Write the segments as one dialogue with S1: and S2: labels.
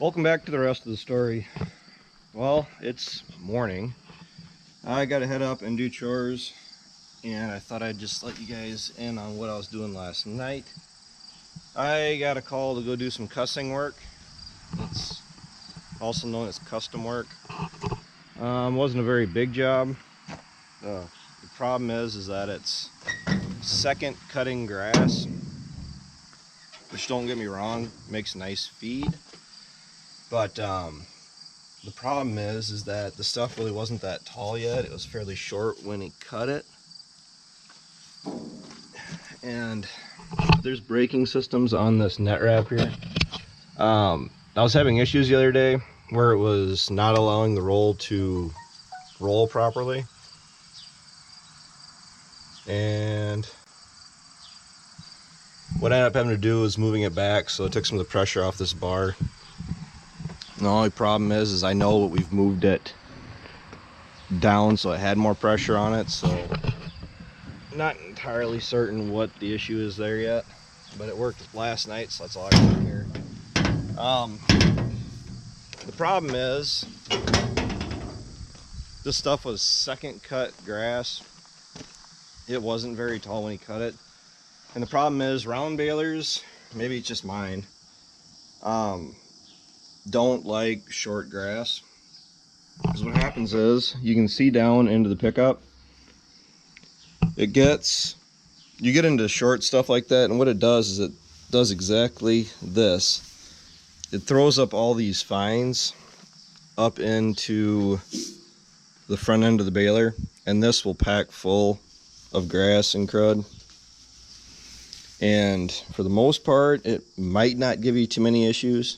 S1: Welcome back to the rest of the story. Well, it's morning. I gotta head up and do chores, and I thought I'd just let you guys in on what I was doing last night. I got a call to go do some cussing work. It's also known as custom work. Wasn't a very big job. The problem is that it's second cutting grass, which, don't get me wrong, makes nice feed. But the problem is that the stuff really wasn't that tall yet. It was fairly short when he cut it. And there's braking systems on this net wrap here. I was having issues the other day where it was not allowing the roll to roll properly. And what I ended up having to do was moving it back, so it took some of the pressure off this bar. And the only problem is I know we've moved it down so it had more pressure on it, so not entirely certain what the issue is there yet, but it worked last night, so that's all I got here. The problem is this stuff was second cut grass. It wasn't very tall when he cut it, and the problem is round balers, maybe it's just mine, don't like short grass. Because what happens is, you can see down into the pickup, you get into short stuff like that, and what it does is it does exactly this. It throws up all these fines up into the front end of the baler, and this will pack full of grass and crud. And for the most part, it might not give you too many issues.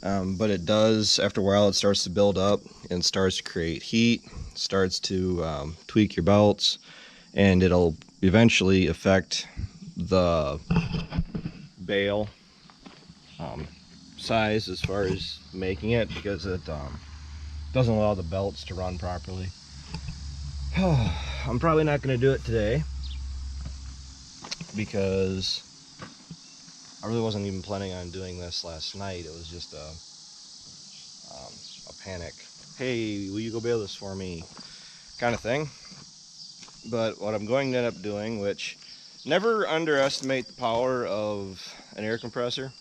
S1: But it does, after a while, it starts to build up and starts to create heat, starts to tweak your belts, and it'll eventually affect the bale size as far as making it, because it doesn't allow the belts to run properly. I'm probably not going to do it today because I really wasn't even planning on doing this last night. It was just a panic. Hey, will you go bale this for me? Kind of thing. But what I'm going to end up doing, which, never underestimate the power of an air compressor,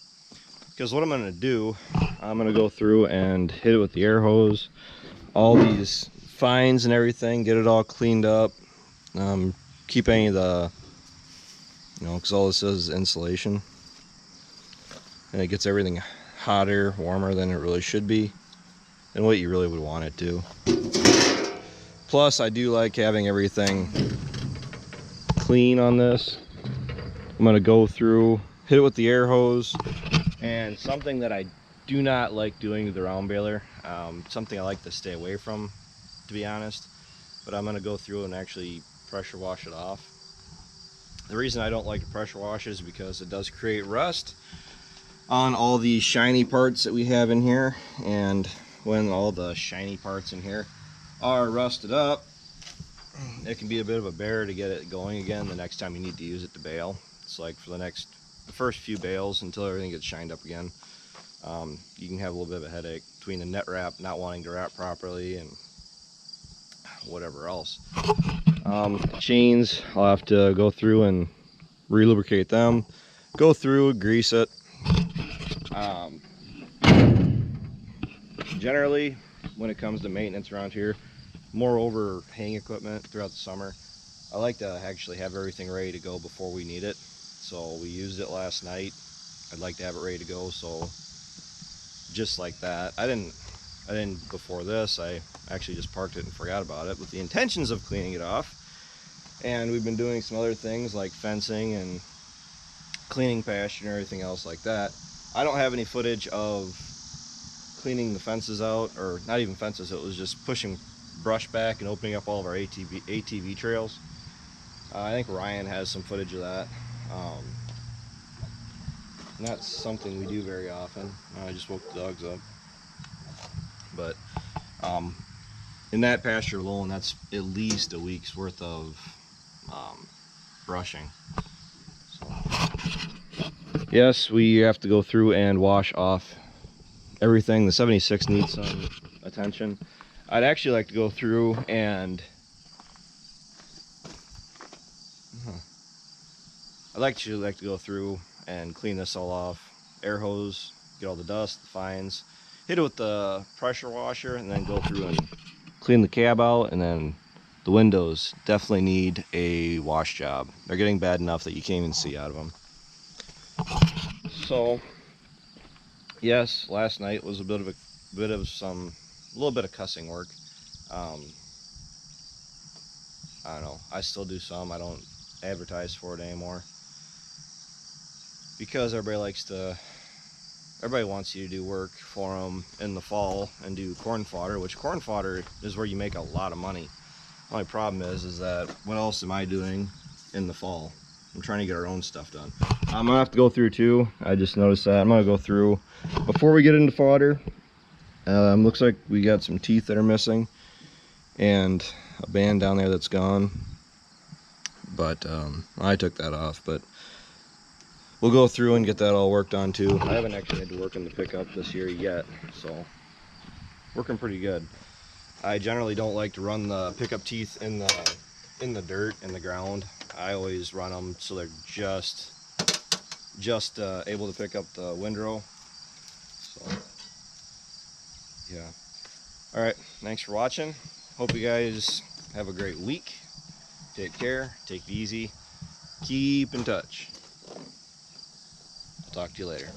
S1: because what I'm going to do, I'm going to go through and hit it with the air hose, all these fines and everything, get it all cleaned up, keep any of the, because all this is insulation. And it gets everything hotter, warmer than it really should be, and what you really would want it to. Plus, I do like having everything clean on this. I'm going to go through, hit it with the air hose, and something that I do not like doing to the round baler, something I like to stay away from, to be honest, but I'm going to go through and actually pressure wash it off. The reason I don't like to pressure wash is because it does create rust on all the shiny parts that we have in here, and when all the shiny parts in here are rusted up, it can be a bit of a bear to get it going again the next time you need to use it to bale. It's like for the first few bales until everything gets shined up again. You can have a little bit of a headache between the net wrap not wanting to wrap properly and whatever else. Chains, I'll have to go through and re-lubricate them, go through, grease it. Generally, when it comes to maintenance around here, more overhang equipment throughout the summer, I like to actually have everything ready to go before we need it. So we used it last night. I'd like to have it ready to go, so just like that. I didn't before this. I actually just parked it and forgot about it with the intentions of cleaning it off. And we've been doing some other things like fencing and cleaning pasture and everything else like that. I don't have any footage of cleaning the fences out, or not even fences, it was just pushing brush back and opening up all of our ATV trails. I think Ryan has some footage of that. And that's something we do very often. I just woke the dogs up. But in that pasture alone, that's at least a week's worth of brushing. So, yes, we have to go through and wash off everything. The 76 needs some attention. I'd actually like to go through and I'd like to go through and clean this all off. Air hose, get all the dust, the fines, hit it with the pressure washer, and then go through and clean the cab out. And then the windows definitely need a wash job. They're getting bad enough that you can't even see out of them. So yes, last night was a little bit of cussing work. I don't know. I still do some. I don't advertise for it anymore because everybody wants you to do work for them in the fall and do corn fodder, which corn fodder is where you make a lot of money. The only problem is that what else am I doing in the fall? I'm trying to get our own stuff done. I'm gonna have to go through too. I just noticed that. I'm gonna go through before we get into fodder. Looks like we got some teeth that are missing and a band down there that's gone. But I took that off. But we'll go through and get that all worked on too. I haven't actually had to work in the pickup this year yet, so working pretty good. I generally don't like to run the pickup teeth in the dirt, in the ground. I always run them so they're just able to pick up the windrow. So yeah. All right, thanks for watching. Hope you guys have a great week. Take care, take it easy, keep in touch. I'll talk to you later.